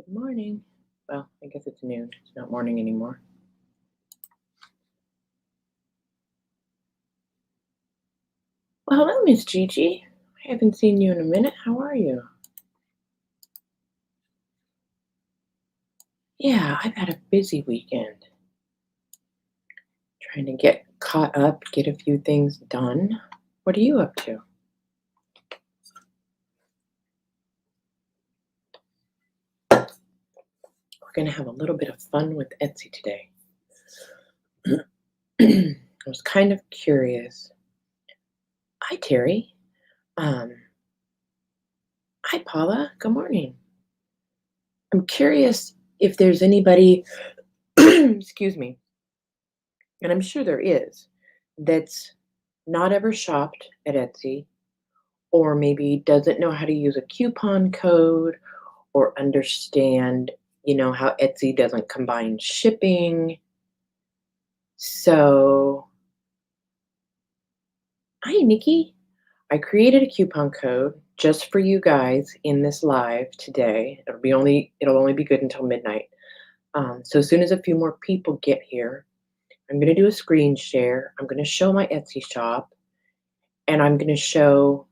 Good morning. Well, I guess it's noon. It's not morning anymore. Well, hello, Miss Gigi. I haven't seen you in a minute. How are you? Yeah, I've had a busy weekend. Trying to get caught up, get a few things done. What are you up to? We're going to have a little bit of fun with Etsy today. I was kind of curious. Hi, Terry. Um, Hi, Paula. Good morning. I'm curious if there's anybody, excuse me, and I'm sure there is, that's not ever shopped at Etsy, or maybe doesn't know how to use a coupon code or understand, how Etsy doesn't combine shipping. So, hi, Nikki. I created a coupon code just for you guys in this live today. It'll only be good until midnight. So as soon as a few more people get here, I'm going to do a screen share. I'm going to show my Etsy shop, and I'm going to show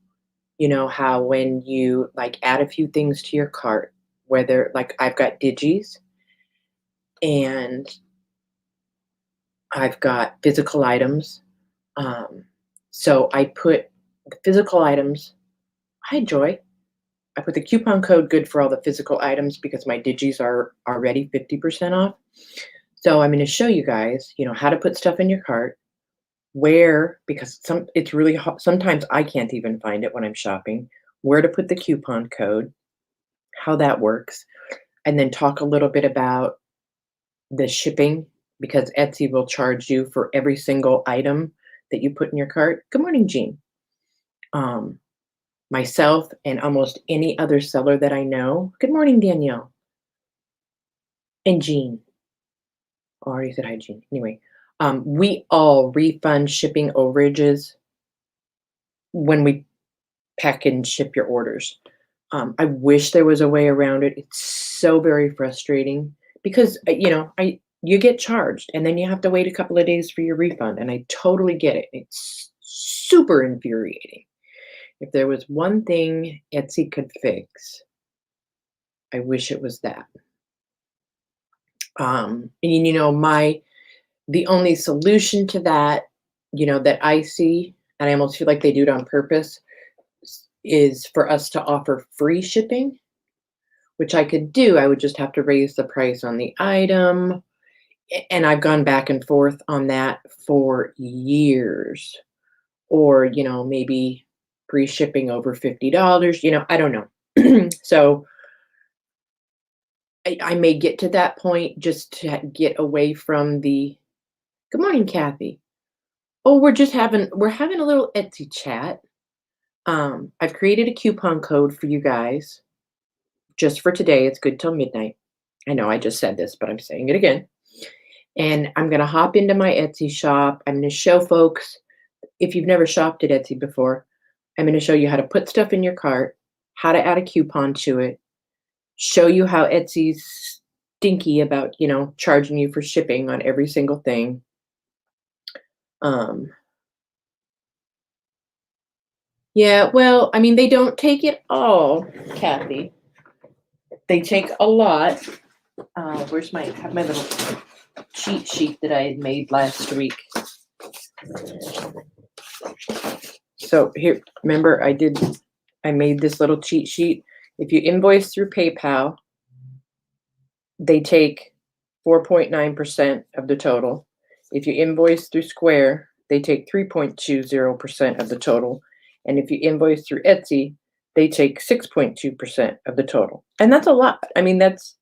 how when you like add a few things to your cart, whether like I've got digis and I've got physical items. Um, so I put the physical items. Hi, Joy. I put the coupon code good for all the physical items because my digis are already 50% off. So I'm going to show you guys, how to put stuff in your cart, where, because it's really sometimes I can't even find it when I'm shopping, where to put the coupon code, how that works, and then talk a little bit about the shipping because Etsy will charge you for every single item that you put in your cart. Good morning, Jean. Um, Myself and almost any other seller that I know. Good morning, Danielle and Jean. Oh, I already said hi, Jean. Anyway, we all refund shipping overages when we pack and ship your orders. I wish there was a way around it. It's so very frustrating because you get charged and then you have to wait a couple of days for your refund, and I totally get it. It's super infuriating. If there was one thing Etsy could fix, I wish it was that. And the only solution to that, that I see, and I almost feel like they do it on purpose, is for us to offer free shipping, which I could do. I would just have to raise the price on the item. And I've gone back and forth on that for years. Or, maybe free shipping over $50, I don't know. So I may get to that point just to get away from the good morning, Kathy. Oh, we're having a little Etsy chat. I've created a coupon code for you guys just for today. It's good till midnight. I know I just said this, but I'm saying it again. And I'm going to hop into my Etsy shop. I'm going to show folks, if you've never shopped at Etsy before, I'm going to show you how to put stuff in your cart, how to add a coupon to it, show you how Etsy's stinky about, charging you for shipping on every single thing. Yeah, well, I mean, they don't take it all, Kathy. They take a lot. Where's have my little cheat sheet that I had made last week. So here, remember I made this little cheat sheet. If you invoice through PayPal, they take 4.9% of the total. If you invoice through Square, they take 3.20% of the total. And if you invoice through Etsy, they take 6.2% of the total. And that's a lot. I mean, that's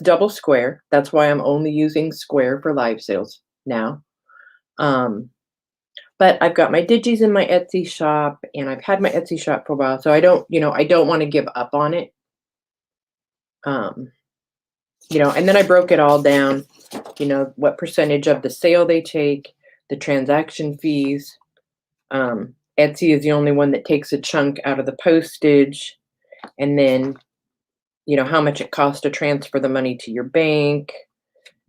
double Square. That's why I'm only using Square for live sales now. But I've got my digis in my Etsy shop, and I've had my Etsy shop for a while, so I don't want to give up on it. And then I broke it all down, what percentage of the sale they take, the transaction fees. Etsy is the only one that takes a chunk out of the postage, and then you know, how much it costs to transfer the money to your bank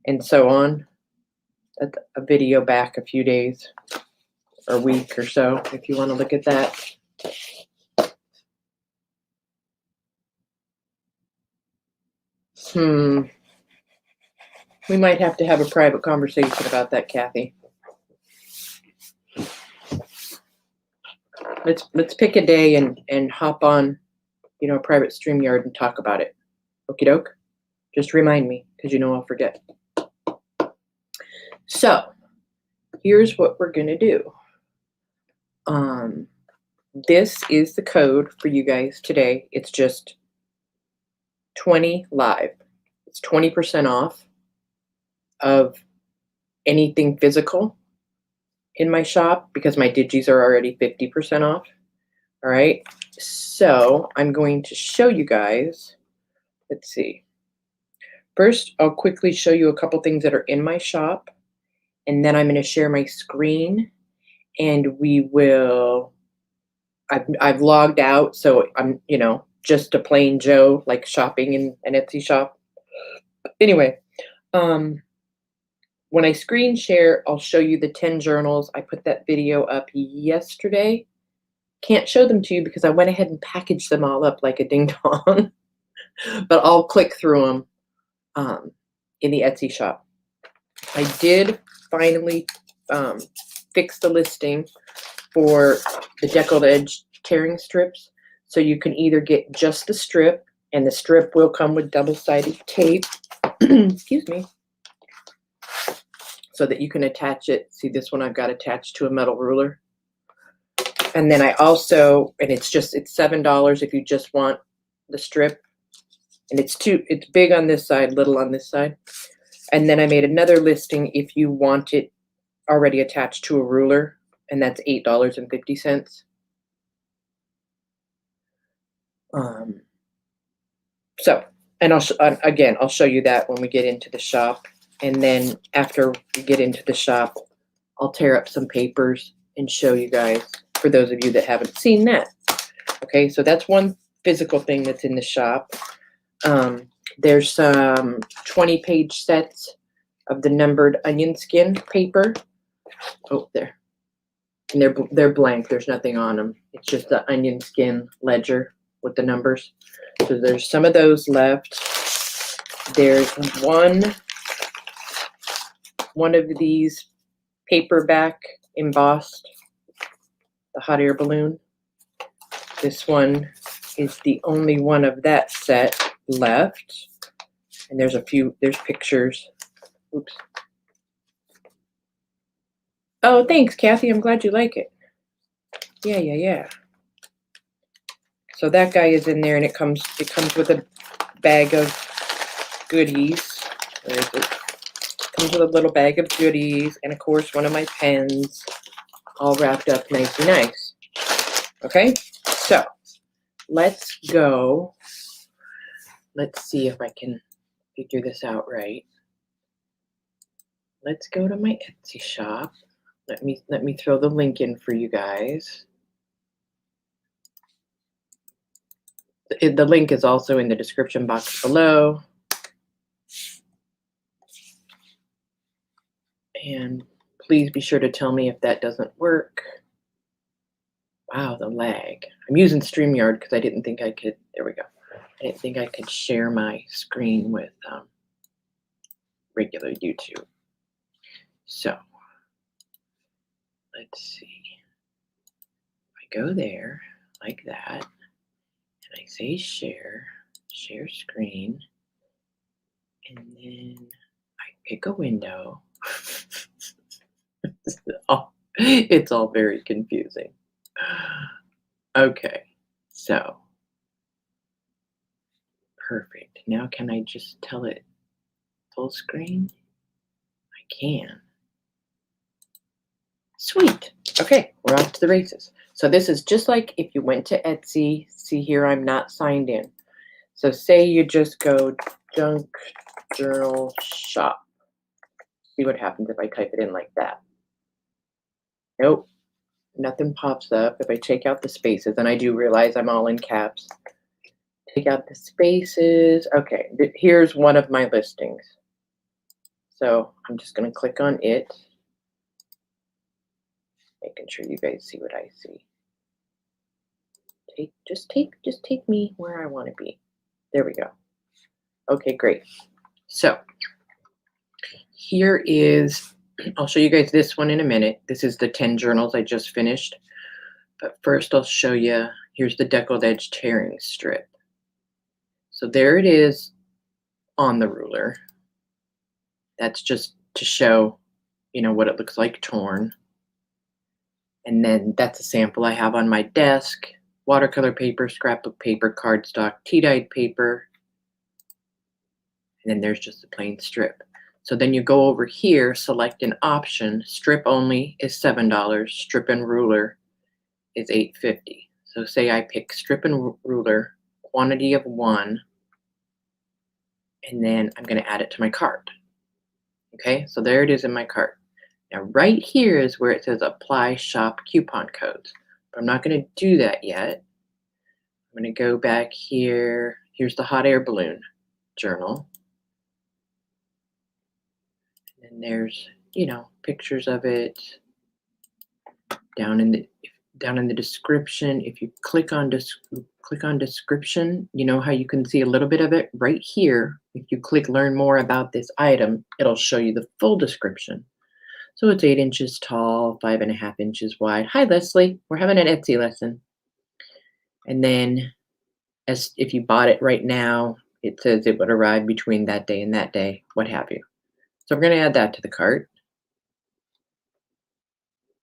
and so on. That's a video back a few days or a week or so, if you want to look at that. We might have to have a private conversation about that, Kathy. Let's pick a day and hop on, you know, a private StreamYard and talk about it. Okie doke. Just remind me, because you know I'll forget. So here's what we're gonna do. This is the code for you guys today. It's just 20 live. It's 20% off of anything physical in my shop because my digis are already 50% off. All right. So I'm going to show you guys. Let's see. First, I'll quickly show you a couple things that are in my shop, and then I'm going to share my screen, and we will. I've logged out, so I'm, you know, just a plain Joe, like shopping in an Etsy shop. Anyway, when I screen share, I'll show you the 10 journals. I put that video up yesterday. Can't show them to you because I went ahead and packaged them all up like a ding dong, but I'll click through them in the Etsy shop. I did finally fix the listing for the deckled edge tearing strips. So you can either get just the strip, and the strip will come with double-sided tape, excuse me, so that you can attach it. See, this one I've got attached to a metal ruler. And then I also, and it's $7 if you just want the strip. And it's big on this side, little on this side. And then I made another listing if you want it already attached to a ruler, and that's $8.50. So, and I'll show you that when we get into the shop. And then after we get into the shop, I'll tear up some papers and show you guys, for those of you that haven't seen that. Okay, so that's one physical thing that's in the shop. There's some 20-page sets of the numbered onion skin paper. Oh, there. And they're blank. There's nothing on them. It's just the onion skin ledger with the numbers. So there's some of those left. There's one of these paperback embossed, the hot air balloon. This one is the only one of that set left. And there's pictures. Oops. Oh, thanks, Kathy. I'm glad you like it. Yeah. So that guy is in there, and it comes with a bag of goodies. Where is it? It comes with a little bag of goodies, and of course one of my pens, all wrapped up nicey nice. Okay, so let's go. Let's see if I can figure this out right. Let's go to my Etsy shop. Let me throw the link in for you guys. The link is also in the description box below. And please be sure to tell me if that doesn't work. Wow, the lag. I'm using StreamYard because I didn't think I could. There we go. I didn't think I could share my screen with regular YouTube. So let's see. I go there like that, and I say share screen, and then I pick a window. It's all very confusing. Okay, so perfect. Now can I just tell it full screen? I can. Sweet. Okay, we're off to the races. So this is just like if you went to Etsy. See here, I'm not signed in. So say you just go junk journal shop. See what happens if I type it in like that. Nope, nothing pops up. If I take out the spaces, and I do realize I'm all in caps. Take out the spaces. Okay, here's one of my listings. So I'm just going to click on it, making sure you guys see what I see. Just take me where I want to be. There we go. Okay, great. So here is, I'll show you guys this one in a minute. This is the 10 journals I just finished. But first I'll show you, here's the deckled edge tearing strip. So there it is on the ruler. That's just to show, you know, what it looks like torn. And then that's a sample I have on my desk. Watercolor paper, scrapbook paper, cardstock, tea-dyed paper. And then there's just a plain strip. So then you go over here, select an option. Strip only is $7. Strip and ruler is $8.50. So say I pick strip and ruler, quantity of 1, and then I'm going to add it to my cart. Okay, so there it is in my cart. Now right here is where it says apply shop coupon codes. But I'm not going to do that yet. I'm going to go back here. Here's the hot air balloon journal. And there's, you know, pictures of it down in the description. If you click on description, you know how you can see a little bit of it right here. If you click learn more about this item, it'll show you the full description. So it's 8 inches tall, 5.5 inches wide. Hi, Leslie. We're having an Etsy lesson. And then as if you bought it right now, it says it would arrive between that day and that day, what have you. So we're going to add that to the cart.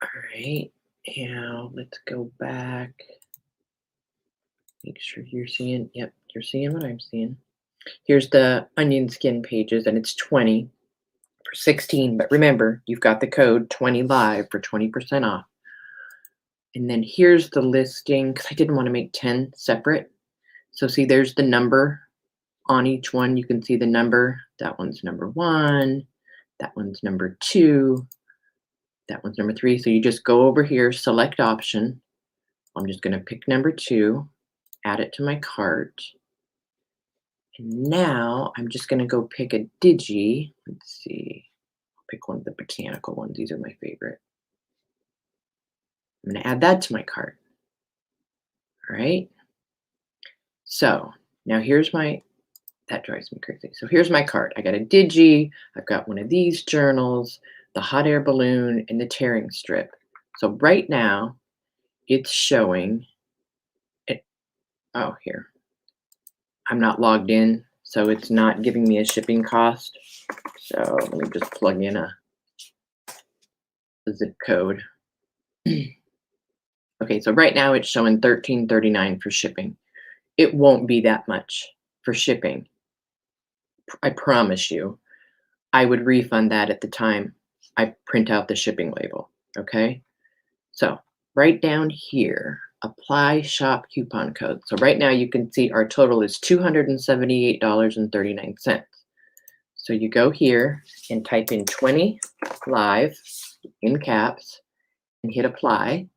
All right. Now let's go back. Make sure you're seeing, yep, you're seeing what I'm seeing. Here's the onion skin pages, and it's 20 for 16. But remember, you've got the code 20 live for 20% off. And then here's the listing, because I didn't want to make 10 separate. So see, there's the number on each one. You can see the number. That one's number 1. That one's number 2. That one's number 3. So you just go over here, select option. I'm just going to pick number 2, add it to my cart. And now I'm just going to go pick a digi. Let's see. I'll pick one of the botanical ones. These are my favorite. I'm going to add that to my cart. All right. So now here's my, that drives me crazy. So here's my cart. I got a digi. I've got one of these journals, the hot air balloon, and the tearing strip. So right now it's showing it. Oh, here. I'm not logged in, so it's not giving me a shipping cost. So let me just plug in a zip code. Okay, so right now it's showing $13.39 for shipping. It won't be that much for shipping. I promise you. I would refund that at the time I print out the shipping label, okay? So right down here, apply shop coupon code. So right now you can see our total is $278.39. So you go here and type in 20 live in caps and hit apply.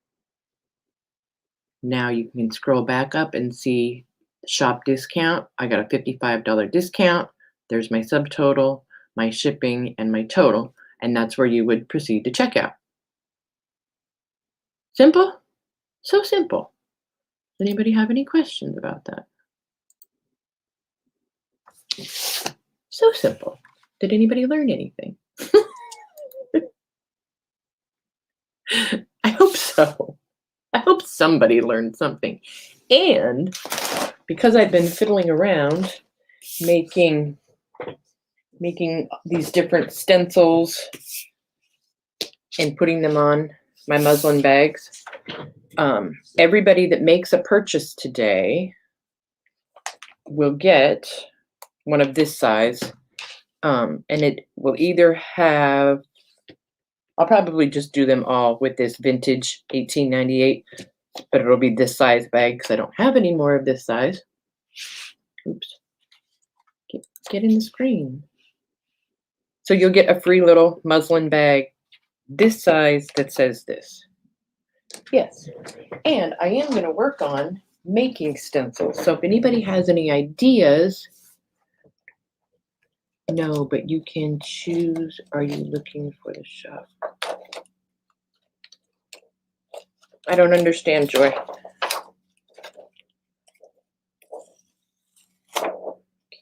Now you can scroll back up and see shop discount. I got a $55 discount. There's my subtotal, my shipping, and my total. And that's where you would proceed to checkout. Simple? So simple. Does anybody have any questions about that? So simple. Did anybody learn anything? I hope so. I hope somebody learned something. And because I've been fiddling around making these different stencils and putting them on my muslin bags, everybody that makes a purchase today will get one of this size, and it will either have, I'll probably just do them all with this vintage 1898, but it'll be this size bag because I don't have any more of this size. Oops. Get in the screen. So you'll get a free little muslin bag this size that says this. Yes. And I am going to work on making stencils. So if anybody has any ideas, no, but you can choose. Are you looking for the shop? I don't understand, Joy.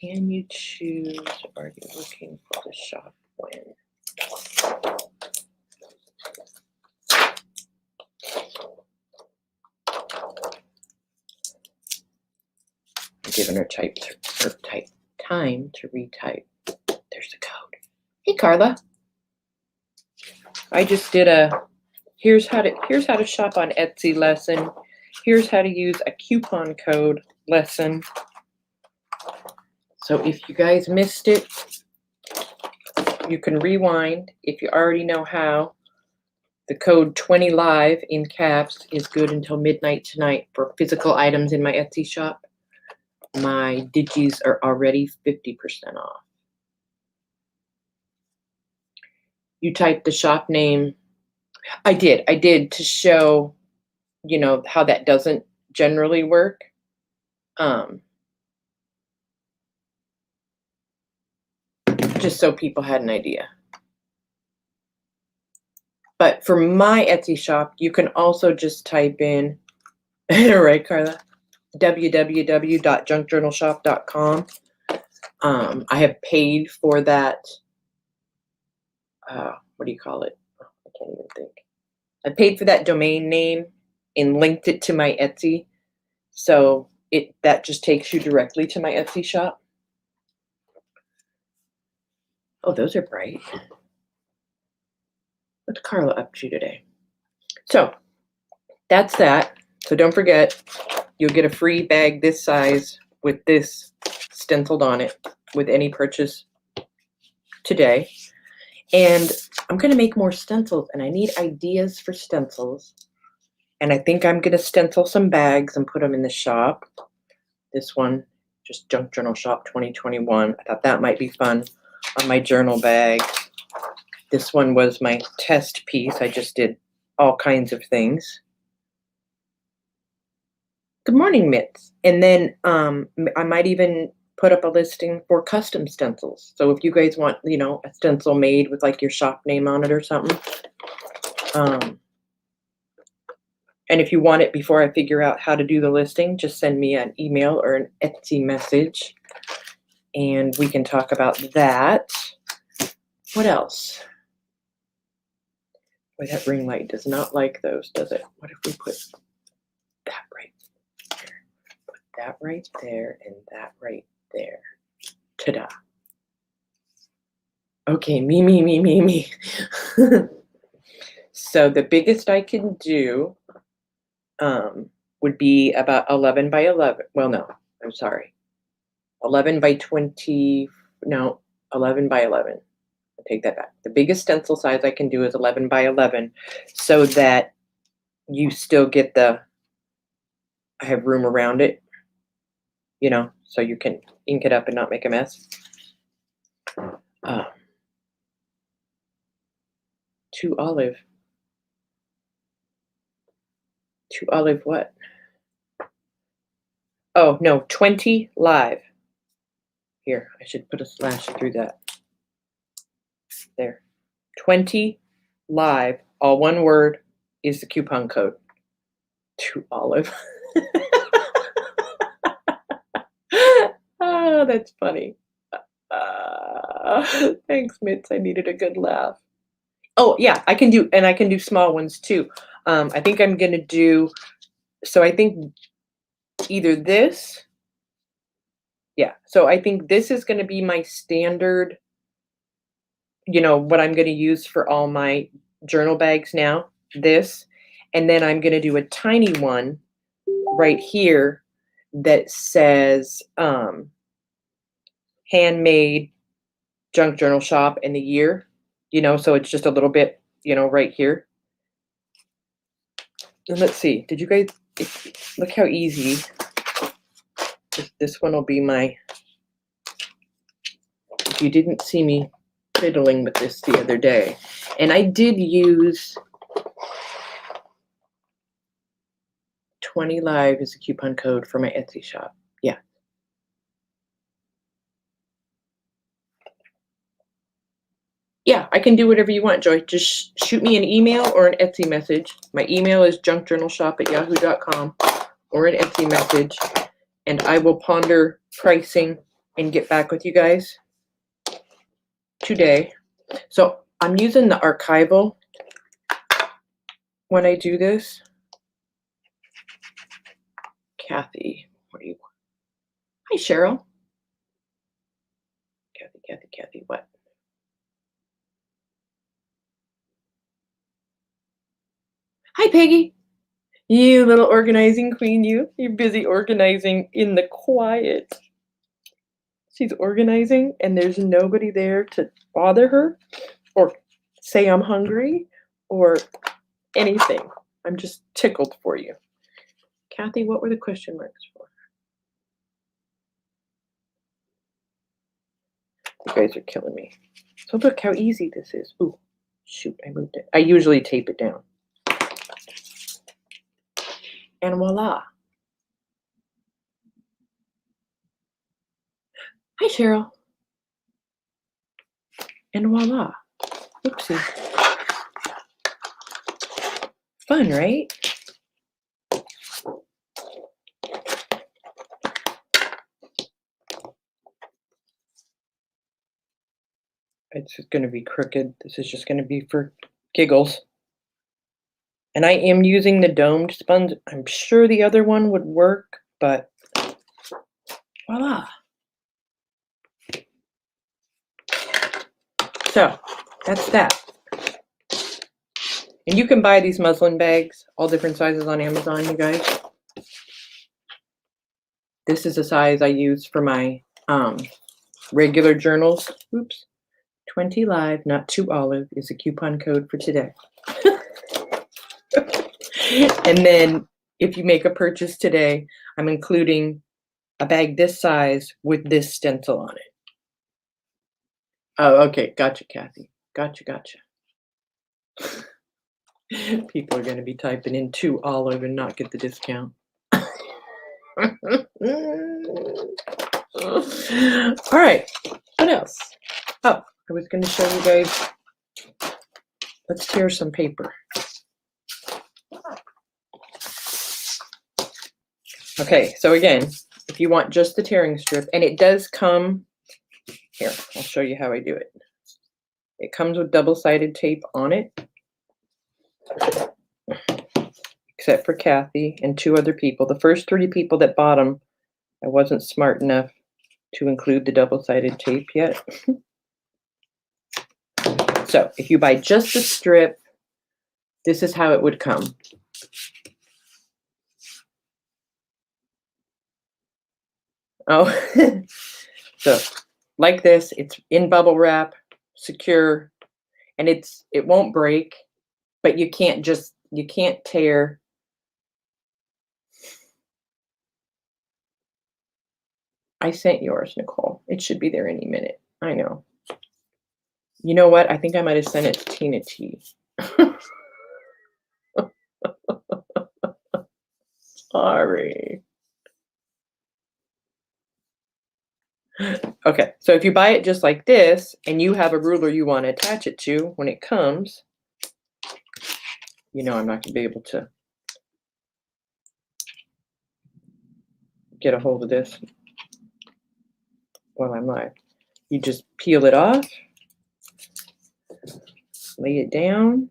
Can you choose? Are you looking for the shop when? I'm giving her time to retype. There's the code. Hey, Carla. I just did a here's how to shop on Etsy lesson. Here's how to use a coupon code lesson. So if you guys missed it, you can rewind. If you already know how, the code 20live in caps is good until midnight tonight for physical items in my Etsy shop. My digis are already 50% off. You type the shop name. I did to show, you know, how that doesn't generally work. Just so people had an idea. But for my Etsy shop, you can also just type in, right, Carla? www.junkjournalshop.com. I have paid for that. What do you call it? I can't even think. I paid for that domain name and linked it to my Etsy. So that just takes you directly to my Etsy shop. Oh, those are bright. What's Carla up to today? So that's that. So don't forget, you'll get a free bag this size with this stenciled on it with any purchase today. And I'm going to make more stencils, and I need ideas for stencils. And I think I'm going to stencil some bags and put them in the shop. This one, just Junk Journal Shop 2021. I thought that might be fun on my journal bag. This one was my test piece. I just did all kinds of things. Good morning, Mitts. And then I might even put up a listing for custom stencils. So if you guys want, you know, a stencil made with like your shop name on it or something. And if you want it before I figure out how to do the listing, just send me an email or an Etsy message and we can talk about that. What else? Boy, that ring light does not like those, does it? What if we put that right there? Put that right there and that right there. Ta-da. Okay, me. So the biggest I can do would be about 11 by 11. Well, no, I'm sorry. 11 by 20, no, 11 by 11. I'll take that back. The biggest stencil size I can do is 11 by 11 so that you still get I have room around it, you know, so you can ink it up and not make a mess. 2 olive. 2 olive what? Oh, no, 20 live. Here, I should put a slash through that. There. 20 live, all one word, is the coupon code. 2 olive. Oh, that's funny. Thanks, Mitz. I needed a good laugh. Oh, yeah, I can do small ones too. I think I'm going to do, so I think either this, yeah, so I think this is going to be my standard, you know, what I'm going to use for all my journal bags now, this, and then I'm going to do a tiny one right here that says handmade Junk Journal Shop and the year, you know, so it's just a little bit, you know, right here. And let's see, did you guys look how easy this one will be? My, if you didn't see me fiddling with this the other day, and I did use 20 live is the coupon code for my Etsy shop. Yeah. Yeah, I can do whatever you want, Joy. Just shoot me an email or an Etsy message. My email is junkjournalshop@yahoo.com, or an Etsy message, and I will ponder pricing and get back with you guys today. So I'm using the archival when I do this. Kathy, what are you? Hi, Cheryl. Kathy, what? Hi, Peggy. You little organizing queen, you. You're busy organizing in the quiet. She's organizing, and there's nobody there to bother her or say I'm hungry or anything. I'm just tickled for you. Kathy, what were the question marks for? You guys are killing me. So look how easy this is. Ooh, shoot, I moved it. I usually tape it down. And voila. Hi, Cheryl. And voila. Oopsie. Fun, right? It's just going to be crooked. This is just going to be for giggles. And I am using the domed sponge. I'm sure the other one would work, but voila. So that's that. And you can buy these muslin bags, all different sizes on Amazon, you guys. This is the size I use for my regular journals. Oops. 20 live, not 2 olive is a coupon code for today. And then if you make a purchase today, I'm including a bag this size with this stencil on it. Oh, okay. Gotcha, Kathy. Gotcha. People are going to be typing in 2 olive and not get the discount. All right. What else? Oh, I was going to show you guys. Let's tear some paper. Okay, so again, if you want just the tearing strip, and it does come, here, I'll show you how I do it. It comes with double-sided tape on it, except for Kathy and 2 other people. The first 3 people that bought them, I wasn't smart enough to include the double-sided tape yet. So if you buy just the strip, this is how it would come. Oh, so like this, it's in bubble wrap, secure, and it won't break, but you can't tear. I sent yours, Nicole. It should be there any minute. I know. You know what? I think I might have sent it to Tina T. Sorry. Okay, so if you buy it just like this and you have a ruler you want to attach it to when it comes, you know I'm not going to be able to get a hold of this while I'm live. You just peel it off, lay it down,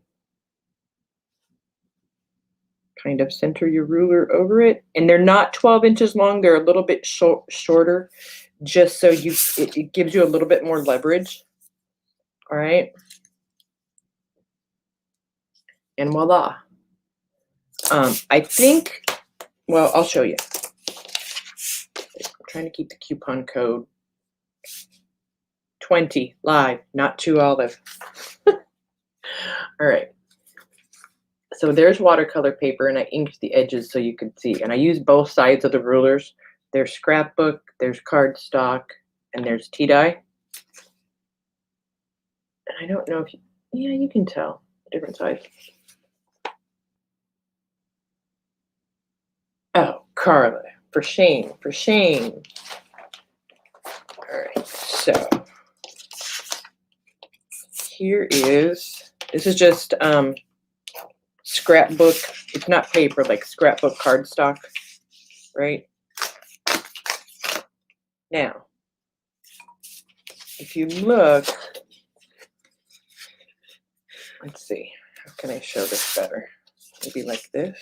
kind of center your ruler over it, and they're not 12 inches long, they're a little bit shorter, just so it gives you a little bit more leverage. All right, and voila. I think, well, I'll show you. I'm trying to keep the coupon code 20 live, not 2 olive. All right. So there's watercolor paper, and I inked the edges so you could see. And I use both sides of the rulers. There's scrapbook, there's cardstock, and there's tea dye. And I don't know if you can tell the different size. Oh, Carla, for shame, for shame. All right, so this is just scrapbook. It's not paper, like scrapbook cardstock, right? Now, if you look, let's see, how can I show this better? Maybe like this.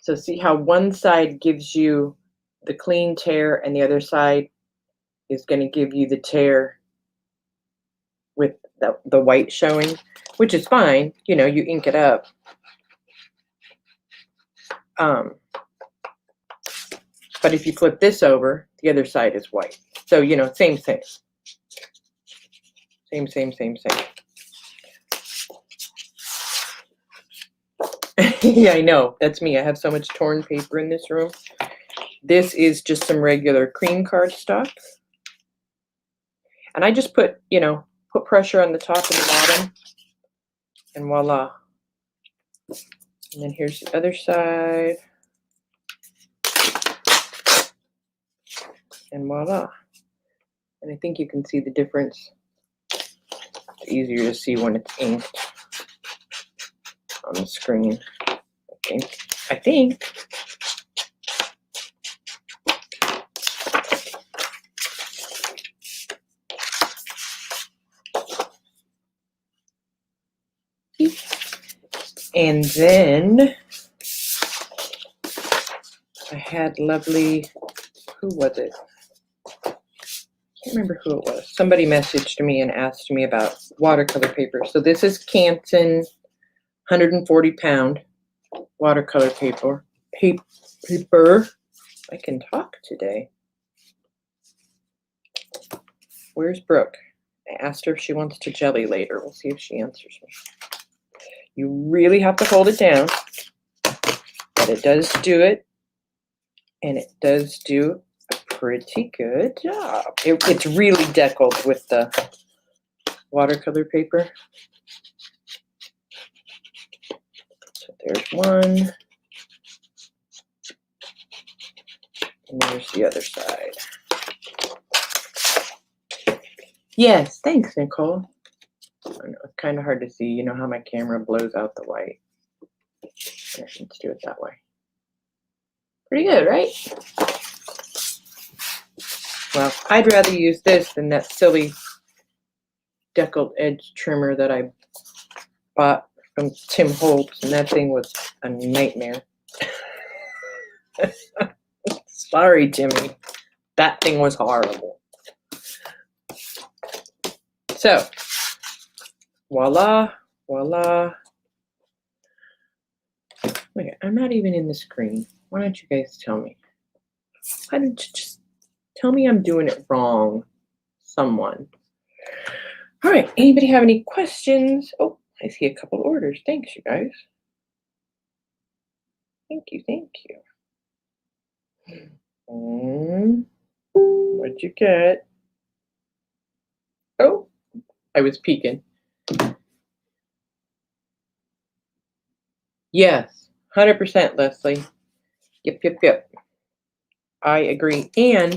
So see how one side gives you the clean tear and the other side is going to give you the tear with the white showing, which is fine. You know, you ink it up. But if you flip this over, the other side is white. So, you know, same. Yeah, I know. That's me. I have so much torn paper in this room. This is just some regular cream cardstock. And I just put, you know, put pressure on the top and the bottom. And voila. And then here's the other side. And voila. And I think you can see the difference. It's easier to see when it's inked on the screen. I think. And then I had lovely, who was it? I can't remember who it was. Somebody messaged me and asked me about watercolor paper. So this is Canson 140 pound watercolor paper. I can talk today. Where's Brooke? I asked her if she wants to jelly later. We'll see if she answers me. You really have to hold it down, but it does do it, and it does do a pretty good job. It's really deckled with the watercolor paper. So there's one, and there's the other side. Yes, thanks, Nicole. I know, it's kind of hard to see. You know how my camera blows out the white. Here, let's do it that way. Pretty good, right? Well, I'd rather use this than that silly deckled edge trimmer that I bought from Tim Holtz, and that thing was a nightmare. Sorry, Timmy. That thing was horrible. So, voila, voila. Wait, I'm not even in the screen. Why don't you guys tell me? Why don't you just tell me I'm doing it wrong? Someone. All right, anybody have any questions? Oh, I see a couple orders. Thanks, you guys. Thank you. What'd you get? Oh, I was peeking. Yes, 100%, Leslie. Yep. I agree. And,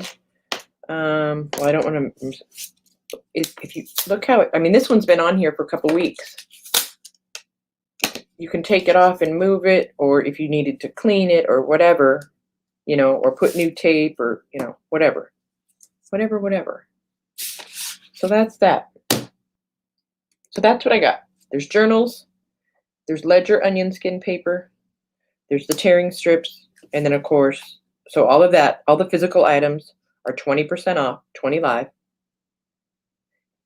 well, I don't want to, if you look how, I mean, this one's been on here for a couple weeks. You can take it off and move it, or if you needed to clean it or whatever, you know, or put new tape or, you know, whatever. So that's that. So that's what I got. There's journals, there's ledger onion skin paper, there's the tearing strips, and then of course, so all of that, all the physical items are 20% off, 20 live.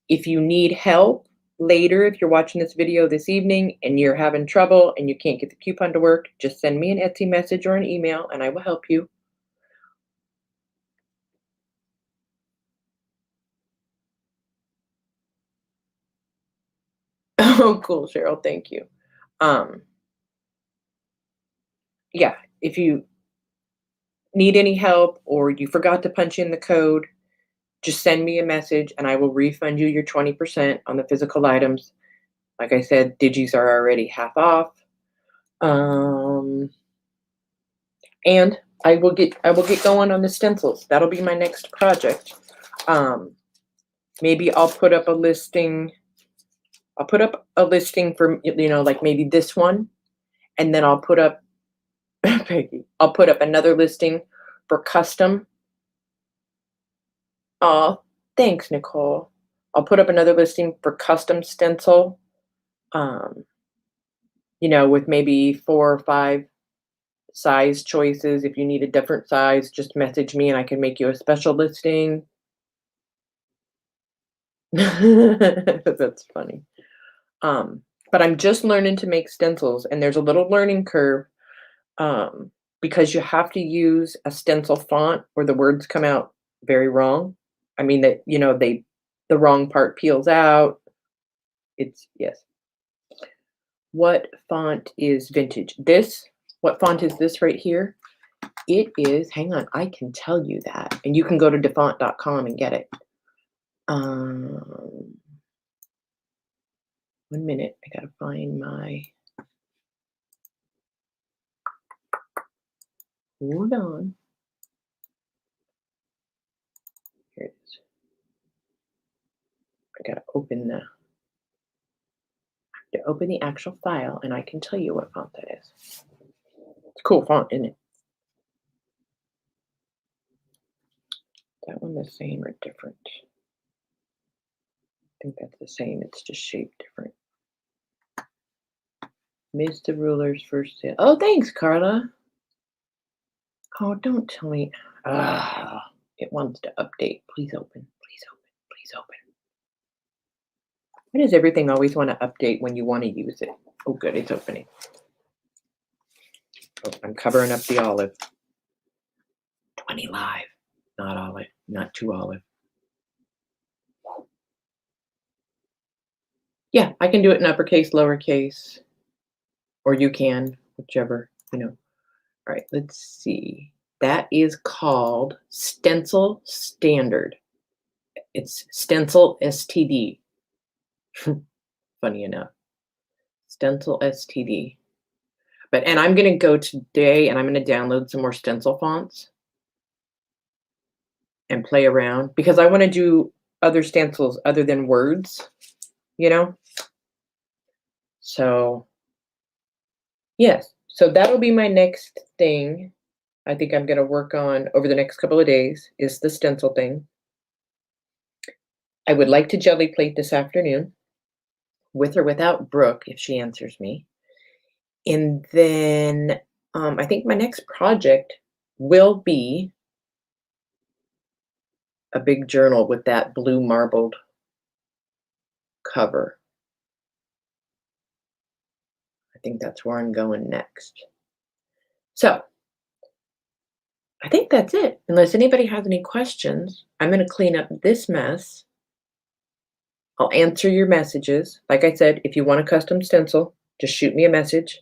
If you need help later, if you're watching this video this evening and you're having trouble and you can't get the coupon to work, just send me an Etsy message or an email and I will help you. Oh, cool, Cheryl, thank you. Yeah, if you need any help or you forgot to punch in the code, just send me a message and I will refund you your 20% on the physical items. Like I said, digis are already half off. Um, and I will get going on the stencils. That'll be my next project. Maybe I'll put up a listing. I'll put up a listing for, like maybe this one, and then I'll put up Peggy. I'll put up another listing for custom. Oh, thanks, Nicole. I'll put up another listing for custom stencil. Um, with maybe 4 or 5 size choices. If you need a different size, just message me and I can make you a special listing. That's funny. But I'm just learning to make stencils, and there's a little learning curve, because you have to use a stencil font or the words come out very wrong. I mean that, the wrong part peels out. Yes. What font is vintage? What font is this right here? It is, hang on, I can tell you that. And you can go to defont.com and get it. 1 minute, I gotta find my, hold on. Here it is. I gotta open the actual file and I can tell you what font that is. It's a cool font, isn't it? That one the same or different? I think that's the same, it's just shaped different. Missed the ruler's first sale. Oh, thanks, Carla. Oh, don't tell me. It wants to update. Please open. Please open. Please open. Why does everything always want to update when you want to use it? Oh, good. It's opening. Oh, I'm covering up the olive. 20 live. Not olive. Not too olive. Yeah, I can do it in uppercase, lowercase, or you can, whichever, All right, let's see. That is called Stencil Standard. It's Stencil STD. Funny enough. Stencil STD. And I'm going to go today and I'm going to download some more stencil fonts and play around because I want to do other stencils other than words, So, yes. So that'll be my next thing. I think I'm going to work on over the next couple of days is the stencil thing. I would like to jelly plate this afternoon with or without Brooke if she answers me. And then I think my next project will be a big journal with that blue marbled cover. I think that's where I'm going next. So I think that's it. Unless anybody has any questions, I'm going to clean up this mess. I'll answer your messages. Like I said, if you want a custom stencil, just shoot me a message.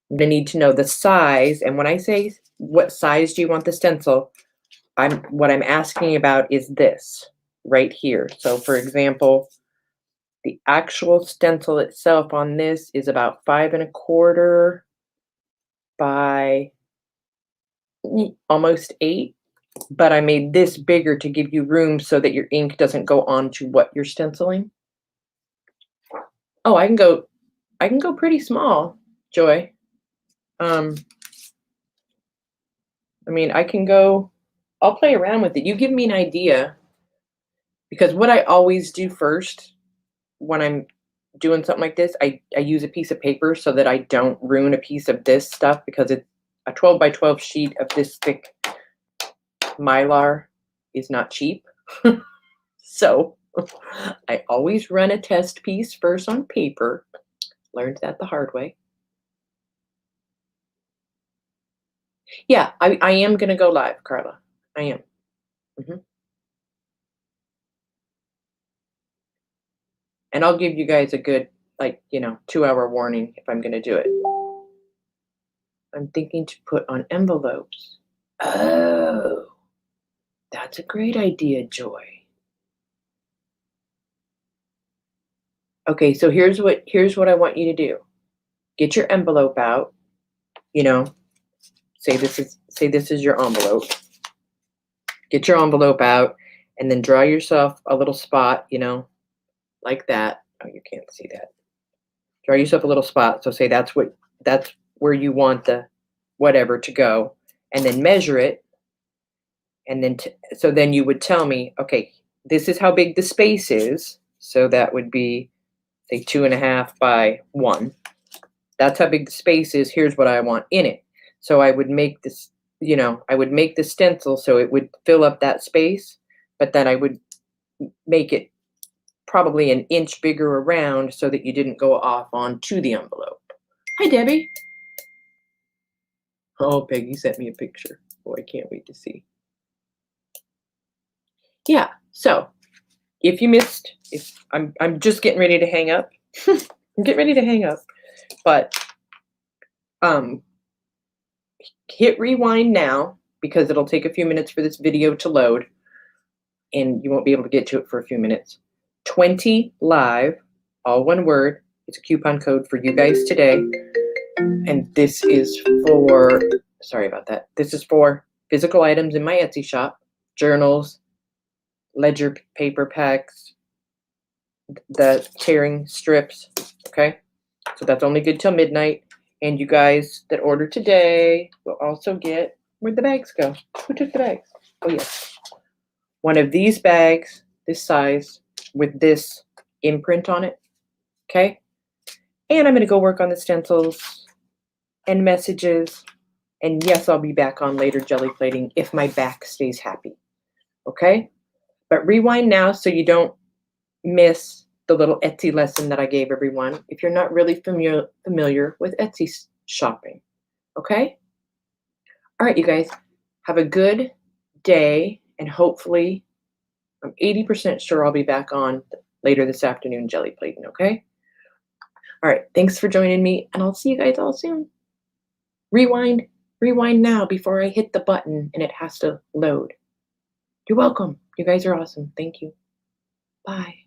I'm going to need to know the size. And when I say what size do you want the stencil, what I'm asking about is this right here. So for example, the actual stencil itself on this is about 5 1/4 by almost 8, but I made this bigger to give you room so that your ink doesn't go onto what you're stenciling. Oh, I can go pretty small, Joy. I mean, I'll play around with it. You give me an idea, because what I always do first when I'm doing something like this, I use a piece of paper so that I don't ruin a piece of this stuff, because it's a 12 by 12 sheet of this thick Mylar is not cheap. So I always run a test piece first on paper. Learned that the hard way. Yeah, I am going to go live, Carla. I am. And I'll give you guys a good, 2-hour warning if I'm going to do it. I'm thinking to put on envelopes. Oh, that's a great idea, Joy. Okay, so here's what I want you to do. get your envelope out, you know, say this is your envelope. Get your envelope out and then draw yourself a little spot, you know, like that. Oh, you can't see that. Draw yourself a little spot. So say that's where you want the whatever to go, and then measure it. And then, so then you would tell me, okay, this is how big the space is. So that would be, say, 2.5 by 1. That's how big the space is. Here's what I want in it. So I would make this, you know, I would make the stencil so it would fill up that space, but then I would make it probably an inch bigger around so that you didn't go off onto the envelope. Hi, Debbie. Oh, Peggy sent me a picture. Oh, I can't wait to see. Yeah, so if you missed, if I'm just getting ready to hang up. I'm getting ready to hang up, but hit rewind now because it'll take a few minutes for this video to load and you won't be able to get to it for a few minutes. 20 live, all one word. It's a coupon code for you guys today. And this is for, sorry about that. This is for physical items in my Etsy shop, journals, ledger paper packs, the tearing strips, okay? So that's only good till midnight. And you guys that order today will also get, where'd the bags go? Who took the bags? Oh, yes. One of these bags, this size, with this imprint on it, okay? And I'm going to go work on the stencils and messages. And yes, I'll be back on later jelly plating if my back stays happy, okay? But rewind now so you don't miss the little Etsy lesson that I gave everyone if you're not really familiar with Etsy shopping, okay? All right, you guys, have a good day, and hopefully, I'm 80% sure I'll be back on later this afternoon jelly plating, okay? All right, thanks for joining me, and I'll see you guys all soon. Rewind now before I hit the button and it has to load. You're welcome. You guys are awesome. Thank you. Bye.